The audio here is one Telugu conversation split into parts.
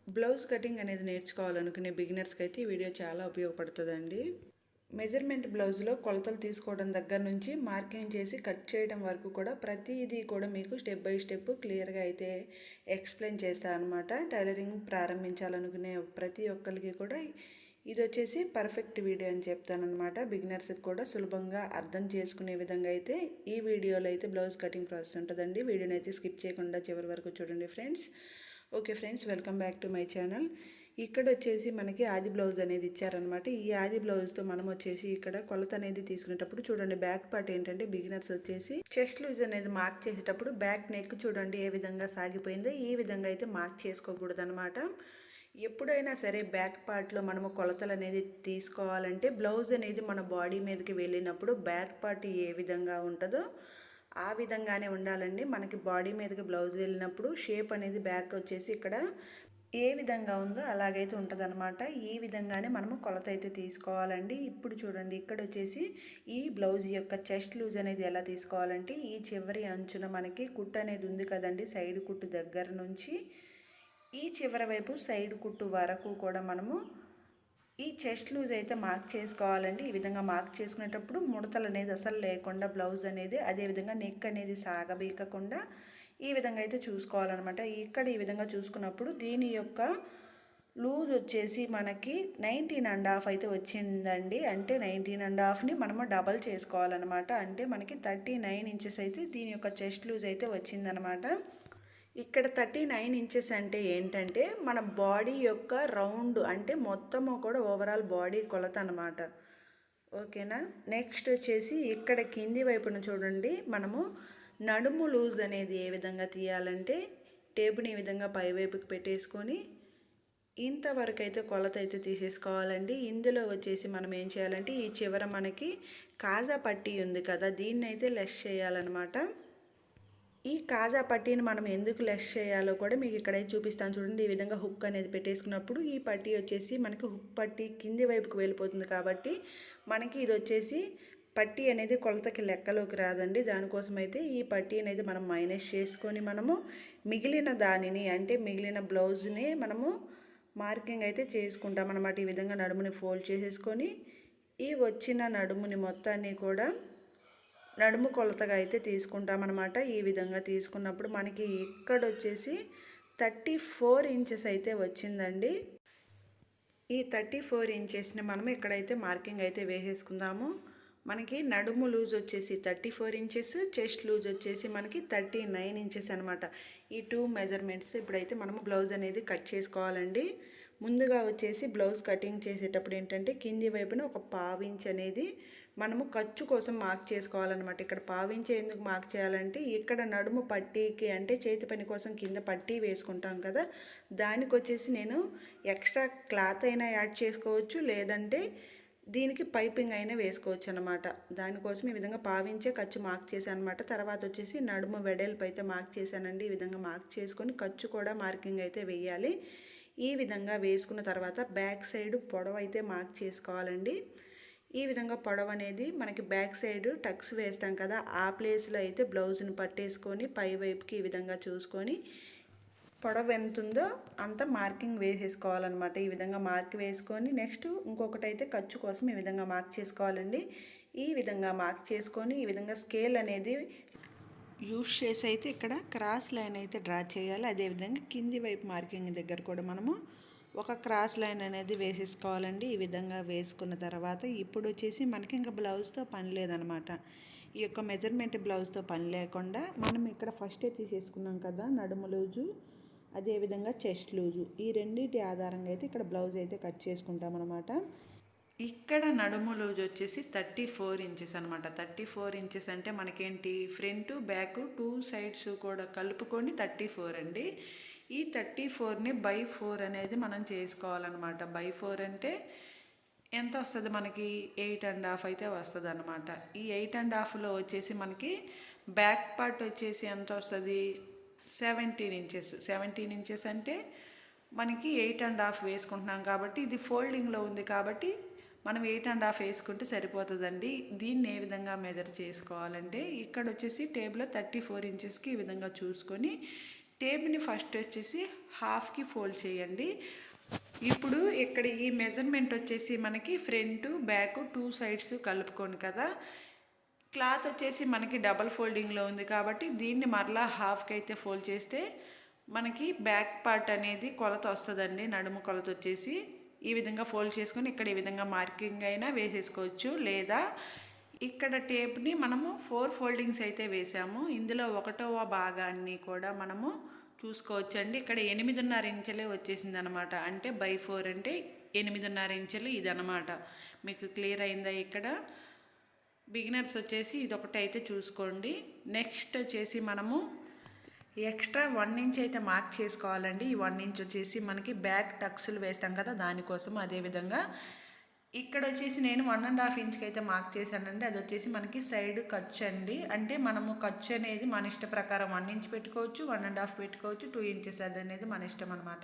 బ్లౌజ్ కటింగ్ అనేది నేర్చుకోవాలనుకునే బిగినర్స్కి అయితే ఈ వీడియో చాలా ఉపయోగపడుతుందండి. మెజర్మెంట్ బ్లౌజ్లో కొలతలు తీసుకోవడం దగ్గర నుంచి మార్కింగ్ చేసి కట్ చేయడం వరకు కూడా ప్రతిదీ కూడా మీకు స్టెప్ బై స్టెప్ క్లియర్గా అయితే ఎక్స్ప్లెయిన్ చేస్తాను అనమాట. టైలరింగ్ ప్రారంభించాలనుకునే ప్రతి ఒక్కరికి కూడా ఇది వచ్చేసి పర్ఫెక్ట్ వీడియో అని చెప్తానమాట. బిగినర్స్కి కూడా సులభంగా అర్థం చేసుకునే విధంగా అయితే ఈ వీడియోలో అయితే బ్లౌజ్ కటింగ్ ప్రాసెస్ ఉంటుందండి. వీడియోని అయితే స్కిప్ చేయకుండా చివరి వరకు చూడండి friends. Okay friends, welcome back to my channel. ఇక్కడ వచ్చేసి మనకి ఆది బ్లౌజ్ అనేది ఇచ్చారనమాట. ఈ ఆది బ్లౌజ్తో మనం వచ్చేసి ఇక్కడ కొలత అనేది తీసుకునేటప్పుడు చూడండి, బ్యాక్ పార్ట్ ఏంటంటే బిగినర్స్ వచ్చేసి చెస్ట్ లూజ్ అనేది మార్క్ చేసేటప్పుడు బ్యాక్ నెక్ చూడండి ఏ విధంగా సాగిపోయిందో ఈ విధంగా అయితే మార్క్ చేసుకోకూడదు అనమాట. ఎప్పుడైనా సరే బ్యాక్ పార్ట్లో మనము కొలతలు అనేది తీసుకోవాలంటే బ్లౌజ్ అనేది మన బాడీ మీదకి వెళ్ళినప్పుడు బ్యాక్ పార్ట్ ఏ విధంగా ఉంటుందో ఆ విధంగానే ఉండాలండి. మనకి బాడీ మీదకి బ్లౌజ్ వెళ్ళినప్పుడు షేప్ అనేది బ్యాక్ వచ్చేసి ఇక్కడ ఏ విధంగా ఉందో అలాగైతే ఉంటుంది అనమాట. ఈ విధంగానే మనము కొలత అయితే తీసుకోవాలండి. ఇప్పుడు చూడండి, ఇక్కడ వచ్చేసి ఈ బ్లౌజ్ యొక్క చెస్ట్ లూజ్ అనేది ఎలా తీసుకోవాలంటే ఈ చివరి అంచున మనకి కుట్టు అనేది ఉంది కదండి, సైడ్ కుట్టు దగ్గర నుంచి ఈ చివరి వైపు సైడ్ కుట్టు వరకు కూడా మనము ఈ చెస్ట్ లూజ్ అయితే మార్క్ చేసుకోవాలండి. ఈ విధంగా మార్క్ చేసుకునేటప్పుడు ముడతలు అనేది అసలు లేకుండా బ్లౌజ్ అనేది, అదేవిధంగా నెక్ అనేది సాగబీకకుండా ఈ విధంగా అయితే చూసుకోవాలన్నమాట. ఇక్కడ ఈ విధంగా చూసుకున్నప్పుడు దీని యొక్క లూజ్ వచ్చేసి మనకి 19.5 అయితే వచ్చిందండి. అంటే 19.5ని మనము డబల్ చేసుకోవాలన్నమాట. అంటే మనకి 39 ఇంచెస్ అయితే దీని యొక్క చెస్ట్ లూజ్ అయితే వచ్చిందనమాట. ఇక్కడ 39 ఇంచెస్ అంటే ఏంటంటే మన బాడీ యొక్క రౌండ్, అంటే మొత్తము కూడా ఓవరాల్ బాడీ కొలత అనమాట. ఓకేనా. నెక్స్ట్ వచ్చేసి ఇక్కడ కింది వైపున చూడండి, మనము నడుము లూజ్ అనేది ఏ విధంగా తీయాలంటే టేపుని ఈ విధంగా పై వైపుకి పెట్టేసుకొని ఇంతవరకు అయితే కొలత అయితే తీసేసుకోవాలండి. ఇందులో వచ్చేసి మనం ఏం చేయాలంటే ఈ చివర మనకి కాజా పట్టీ ఉంది కదా, దీన్ని అయితే లెస్ చేయాలన్నమాట. ఈ కాజా పట్టీని మనం ఎందుకు లెస్ చేయాలో కూడా మీకు ఇక్కడైతే చూపిస్తాను చూడండి. ఈ విధంగా హుక్ అనేది పెట్టేసుకున్నప్పుడు ఈ పట్టీ వచ్చేసి మనకి హుక్ పట్టీ కింది వైపుకి వెళ్ళిపోతుంది కాబట్టి మనకి ఇది వచ్చేసి పట్టీ అనేది కొలతకి లెక్కలోకి రాదండి. దానికోసం అయితే ఈ పట్టీ అనేది మనం మైనస్ చేసుకొని మనము మిగిలిన దానిని, అంటే మిగిలిన బ్లౌజ్ని మనము మార్కింగ్ అయితే చేసుకుంటాం అన్నమాట. ఈ విధంగా నడుముని ఫోల్డ్ చేసేసుకొని ఈ వచ్చిన నడుముని మొత్తాన్ని కూడా నడుము కొలతగా అయితే తీసుకుంటామన్నమాట. ఈ విధంగా తీసుకున్నప్పుడు మనకి ఇక్కడ వచ్చేసి 34 ఇంచెస్ అయితే వచ్చిందండి. ఈ 34 ఇంచెస్ని మనం ఇక్కడైతే మార్కింగ్ అయితే వేసేసుకుందాము. మనకి నడుము లూజ్ వచ్చేసి 34 ఇంచెస్, చెస్ట్ లూజ్ వచ్చేసి మనకి 39 ఇంచెస్ అనమాట. ఈ 2 మెజర్మెంట్స్ ఇప్పుడైతే మనము బ్లౌజ్ అనేది కట్ చేసుకోవాలండి. ముందుగా వచ్చేసి బ్లౌజ్ కటింగ్ చేసేటప్పుడు ఏంటంటే కింది వైపున ఒక పావించ్ అనేది మనము ఖర్చు కోసం మార్క్ చేసుకోవాలన్నమాట. ఇక్కడ పావించ్ ఎందుకు మార్క్ చేయాలంటే ఇక్కడ నడుము పట్టీకి, అంటే చేతి పని కోసం కింద పట్టీ వేసుకుంటాం కదా, దానికి వచ్చేసి నేను ఎక్స్ట్రా క్లాత్ అయినా యాడ్ చేసుకోవచ్చు, లేదంటే దీనికి పైపింగ్ అయినా వేసుకోవచ్చు అనమాట. దానికోసం ఈ విధంగా పావించే ఖర్చు మార్క్ చేశాను అనమాట. తర్వాత వచ్చేసి నడుము వెడల్పు అయితే మార్క్ చేశానండి. ఈ విధంగా మార్క్ చేసుకొని ఖర్చు కూడా మార్కింగ్ అయితే వేయాలి. ఈ విధంగా వేసుకున్న తర్వాత బ్యాక్ సైడ్ పొడవు అయితే మార్క్ చేసుకోవాలండి. ఈ విధంగా పొడవు అనేది మనకి బ్యాక్ సైడ్ టక్స్ వేస్తాం కదా, ఆ ప్లేస్లో అయితే బ్లౌజ్ని పట్టేసుకొని పై వైపుకి ఈ విధంగా చూసుకొని పొడవు ఎంత ఉందో అంత మార్కింగ్ వేసేసుకోవాలన్నమాట. ఈ విధంగా మార్క్ వేసుకొని నెక్స్ట్ ఇంకొకటి అయితే ఖర్చు కోసం ఈ విధంగా మార్క్ చేసుకోవాలండి. ఈ విధంగా మార్క్ చేసుకొని ఈ విధంగా స్కేల్ అనేది యూస్ చేసి అయితే ఇక్కడ క్రాస్ లైన్ అయితే డ్రా చేయాలి. అదేవిధంగా కింది వైపు మార్కింగ్ దగ్గర కూడా మనము ఒక క్రాస్ లైన్ అనేది వేసేసుకోవాలండి. ఈ విధంగా వేసుకున్న తర్వాత ఇప్పుడు వచ్చేసి మనకి ఇంకా బ్లౌజ్తో పని లేదనమాట. ఈ యొక్క మెజర్మెంట్ బ్లౌజ్తో పని లేకుండా మనం ఇక్కడ ఫస్టే తీసేసుకున్నాం కదా నడుము లూజు, అదేవిధంగా చెస్ట్ లూజు, ఈ రెండింటి ఆధారంగా అయితే ఇక్కడ బ్లౌజ్ అయితే కట్ చేసుకుంటాం అనమాట. ఇక్కడ నడుము లూజ్ వచ్చేసి 34 ఇంచెస్ అనమాట. 34 ఇంచెస్ అంటే మనకేంటి ఫ్రంట్ బ్యాక్ 2 సైడ్స్ కూడా కలుపుకొని 34 అండి. ఈ 34ని బై 4 అనేది మనం చేసుకోవాలన్నమాట. బై 4 అంటే ఎంత వస్తుంది మనకి 8.5 అయితే వస్తుంది అనమాట. ఈ 8.5లో వచ్చేసి మనకి బ్యాక్ పార్ట్ వచ్చేసి ఎంత వస్తుంది 17 ఇంచెస్. 17 ఇంచెస్ అంటే మనకి 8.5 వేసుకుంటున్నాం కాబట్టి ఇది ఫోల్డింగ్లో ఉంది కాబట్టి మనం 8.5 వేసుకుంటే సరిపోతుందండి. దీన్ని ఏ విధంగా మెజర్ చేసుకోవాలంటే ఇక్కడ వచ్చేసి టేబుల్లో 34 ఇంచెస్కి ఈ విధంగా చూసుకొని టేప్ని ఫస్ట్ వచ్చేసి హాఫ్కి ఫోల్డ్ చేయండి. ఇప్పుడు ఇక్కడ ఈ మెజర్మెంట్ వచ్చేసి మనకి ఫ్రంట్ బ్యాక్ 2 సైడ్స్ కలుపుకోను కదా, క్లాత్ వచ్చేసి మనకి డబల్ ఫోల్డింగ్లో ఉంది కాబట్టి దీన్ని మరలా హాఫ్కి అయితే ఫోల్డ్ చేస్తే మనకి బ్యాక్ పార్ట్ అనేది కొలత వస్తుందండి. నడుము కొలత వచ్చేసి ఈ విధంగా ఫోల్డ్ చేసుకొని ఇక్కడ ఈ విధంగా మార్కింగ్ అయినా వేసేసుకోవచ్చు, లేదా ఇక్కడ టేప్ని మనము 4 ఫోల్డింగ్స్ అయితే వేసాము. ఇందులో 1వ భాగాన్ని కూడా మనము చూసుకోవచ్చు అండి. ఇక్కడ 8.5 ఇంచులే వచ్చేసింది అనమాట. అంటే బై 4 అంటే 8.5 ఇంచులు ఇదనమాట. మీకు క్లియర్ అయిందా? ఇక్కడ బిగినర్స్ వచ్చేసి ఇదొకటి అయితే చూసుకోండి. నెక్స్ట్ వచ్చేసి మనము ఎక్స్ట్రా 1 ఇంచ్ అయితే మార్క్ చేసుకోవాలండి. ఈ 1 ఇంచ్ వచ్చేసి మనకి బ్యాక్ టక్స్లు వేస్తాం కదా దానికోసం. అదేవిధంగా ఇక్కడ వచ్చేసి నేను 1.5 ఇంచ్కి అయితే మార్క్ చేశానండి. అది వచ్చేసి మనకి సైడ్ ఖర్చు అండి. అంటే మనము ఖర్చు అనేది మన ఇష్ట ప్రకారం 1 ఇంచ్ పెట్టుకోవచ్చు, 1.5 పెట్టుకోవచ్చు, 2 ఇంచెస్ అది అనేది మన ఇష్టం అనమాట.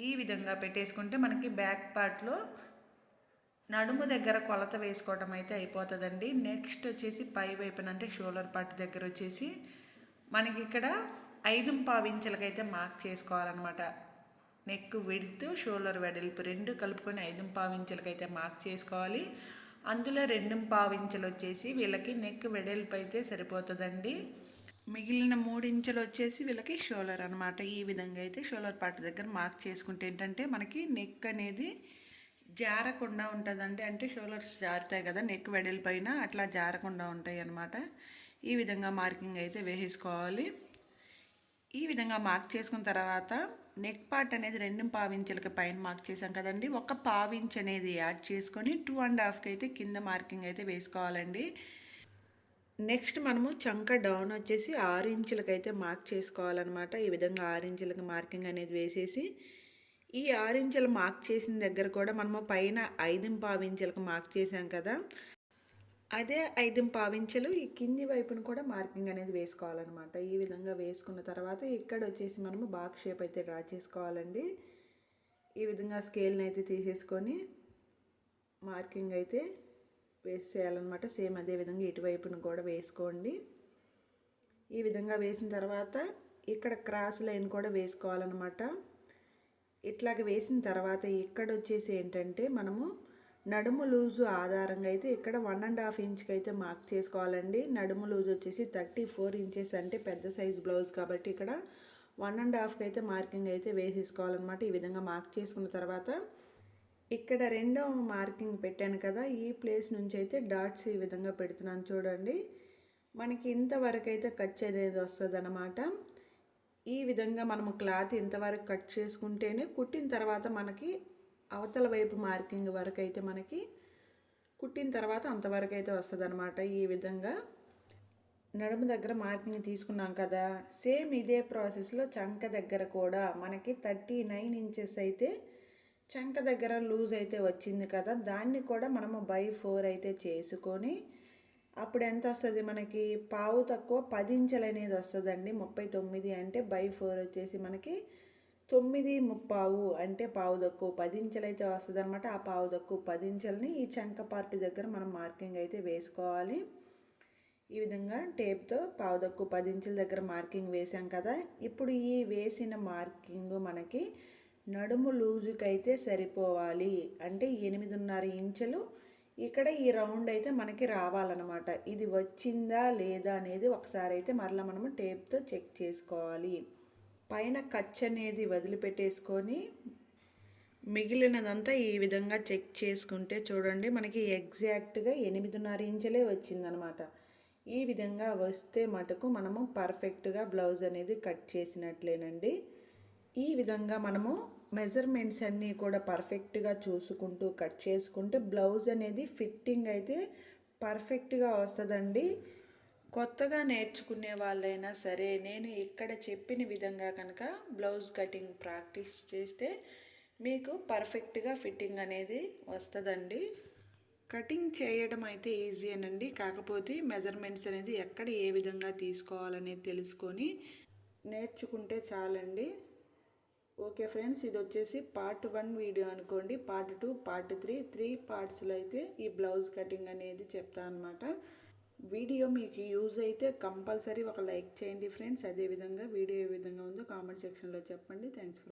ఈ విధంగా పెట్టేసుకుంటే మనకి బ్యాక్ పార్ట్లో నడుము దగ్గర కొలత వేసుకోవడం అయితే అయిపోతుందండి. నెక్స్ట్ వచ్చేసి పై వైపున అంటే షోల్డర్ పార్ట్ దగ్గర వచ్చేసి మనకి ఇక్కడ 5.25 ఇంచులకైతే మార్క్ చేసుకోవాలన్నమాట. నెక్ విడ్త్ షోల్డర్ వెడల్పు రెండు కలుపుకొని 5.25 ఇంచులకైతే మార్క్ చేసుకోవాలి. అందులో 2.25 ఇంచులు వచ్చేసి వీళ్ళకి నెక్ వెడల్పు అయితే సరిపోతుందండి. మిగిలిన 3 ఇంచులు వచ్చేసి వీళ్ళకి షోల్డర్ అనమాట. ఈ విధంగా అయితే షోల్డర్ పార్ట్ దగ్గర మార్క్ చేసుకుంటే ఏంటంటే మనకి నెక్ అనేది జారకుండా ఉంటుందండి. అంటే షోల్డర్స్ జారుతాయి కదా నెక్ వెడల్పైన, అట్లా జారకుండా ఉంటాయి అన్నమాట. ఈ విధంగా మార్కింగ్ అయితే వేసేసుకోవాలి. ఈ విధంగా మార్క్ చేసుకున్న తర్వాత నెక్ పార్ట్ అనేది 2.25 ఇంచులకి పైన మార్క్ చేసాం కదండి. 1.25 ఇంచ్ అనేది యాడ్ చేసుకొని 2.5కి అయితే కింద మార్కింగ్ అయితే వేసుకోవాలండి. నెక్స్ట్ మనము చంక డౌన్ వచ్చేసి 6 ఇంచులకి అయితే మార్క్ చేసుకోవాలన్నమాట. ఈ విధంగా 6 ఇంచులకి మార్కింగ్ అనేది వేసేసి ఈ 6 ఇంచులు మార్క్ చేసిన దగ్గర కూడా మనము పైన 5.25 ఇంచులకు మార్క్ చేసాం కదా, అదే 5.25 ఇంచులు ఈ కింది వైపును కూడా మార్కింగ్ అనేది వేసుకోవాలన్నమాట. ఈ విధంగా వేసుకున్న తర్వాత ఇక్కడ వచ్చేసి మనము బాక్స్ షేప్ అయితే డ్రా చేసుకోవాలండి. ఈ విధంగా స్కేల్ని అయితే తీసేసుకొని మార్కింగ్ అయితే వేసేయాలన్నమాట. సేమ్ అదే విధంగా ఇటువైపును కూడా వేసుకోండి. ఈ విధంగా వేసిన తర్వాత ఇక్కడ క్రాస్ లైన్ కూడా వేసుకోవాలన్నమాట. ఇట్లాగ వేసిన తర్వాత ఇక్కడ వచ్చేసి ఏంటంటే మనము నడుము లూజు ఆధారంగా అయితే ఇక్కడ 1.5 ఇంచ్కి అయితే మార్క్ చేసుకోవాలండి. నడుము లూజు వచ్చేసి 34 ఇంచెస్ అంటే పెద్ద సైజు బ్లౌజ్ కాబట్టి ఇక్కడ 1.5కి అయితే మార్కింగ్ అయితే వేసేసుకోవాలన్నమాట. ఈ విధంగా మార్క్ చేసుకున్న తర్వాత ఇక్కడ 2వ మార్కింగ్ పెట్టాను కదా, ఈ ప్లేస్ నుంచి అయితే డాట్స్ ఈ విధంగా పెడుతున్నాను చూడండి. మనకి ఇంతవరకు అయితే కట్ అనేది వస్తుంది అన్నమాట. ఈ విధంగా మనము క్లాత్ ఇంతవరకు కట్ చేసుకుంటేనే కుట్టిన తర్వాత మనకి అవతల వైపు మార్కింగ్ వరకు అయితే మనకి కుట్టిన తర్వాత అంతవరకు అయితే వస్తుంది అనమాట. ఈ విధంగా నడుము దగ్గర మార్కింగ్ తీసుకున్నాం కదా, సేమ్ ఇదే ప్రాసెస్లో చంక దగ్గర కూడా మనకి 39 ఇంచెస్ అయితే చంక దగ్గర లూజ్ అయితే వచ్చింది కదా, దాన్ని కూడా మనము బై 4 అయితే చేసుకొని అప్పుడు ఎంత వస్తుంది మనకి పావు తక్కువ 10 ఇంచులు అనేది వస్తుందండి. 39 అంటే బై 4 వచ్చేసి మనకి 9.25 అంటే పావు తక్కువ 10 ఇంచులు అయితే వస్తుంది అనమాట. ఆ పావు తక్కువ 10 ఇంచులని ఈ చంక పార్ట్ దగ్గర మనం మార్కింగ్ అయితే వేసుకోవాలి. ఈ విధంగా టేప్తో పావు తక్కువ 10 ఇంచుల దగ్గర మార్కింగ్ వేసాం కదా. ఇప్పుడు ఈ వేసిన మార్కింగ్ మనకి నడుము లూజుకి అయితే సరిపోవాలి. అంటే 8.5 ఇంచులు ఇక్కడ ఈ రౌండ్ అయితే మనకి రావాలన్నమాట. ఇది వచ్చిందా లేదా అనేది ఒకసారి అయితే మరలా మనము టేప్తో చెక్ చేసుకోవాలి. పైన ఖర్చు అనేది వదిలిపెట్టేసుకొని మిగిలినదంతా ఈ విధంగా చెక్ చేసుకుంటే చూడండి మనకి ఎగ్జాక్ట్గా 8.5 ఇంచులే వచ్చిందనమాట. ఈ విధంగా వస్తే మటుకు మనము పర్ఫెక్ట్గా బ్లౌజ్ అనేది కట్ చేసినట్లేనండి. ఈ విధంగా మనము మెజర్మెంట్స్ అన్నీ కూడా పర్ఫెక్ట్గా చూసుకుంటూ కట్ చేసుకుంటే బ్లౌజ్ అనేది ఫిట్టింగ్ అయితే పర్ఫెక్ట్గా వస్తుందండి. కొత్తగా నేర్చుకునే వాళ్ళైనా సరే నేను ఇక్కడ చెప్పిన విధంగా కనుక బ్లౌజ్ కటింగ్ ప్రాక్టీస్ చేస్తే మీకు పర్ఫెక్ట్గా ఫిట్టింగ్ అనేది వస్తుందండి. కటింగ్ చేయడం అయితే ఈజీయేనండి, కాకపోతే మెజర్మెంట్స్ అనేది ఎక్కడ ఏ విధంగా తీసుకోవాలనేది తెలుసుకొని నేర్చుకుంటే చాలండి. ఓకే ఫ్రెండ్స్, ఇది వచ్చేసి పార్ట్ 1 వీడియో అనుకోండి. పార్ట్ 2, పార్ట్ 3 పార్ట్స్లో అయితే ఈ బ్లౌజ్ కటింగ్ అనేది చెప్తాను అనమాట. వీడియో మీకు యూజ్ అయితే కంపల్సరీ ఒక లైక్ చేయండి ఫ్రెండ్స్. అదేవిధంగా వీడియో ఏ విధంగా ఉందో కామెంట్ సెక్షన్లో చెప్పండి. Thanks for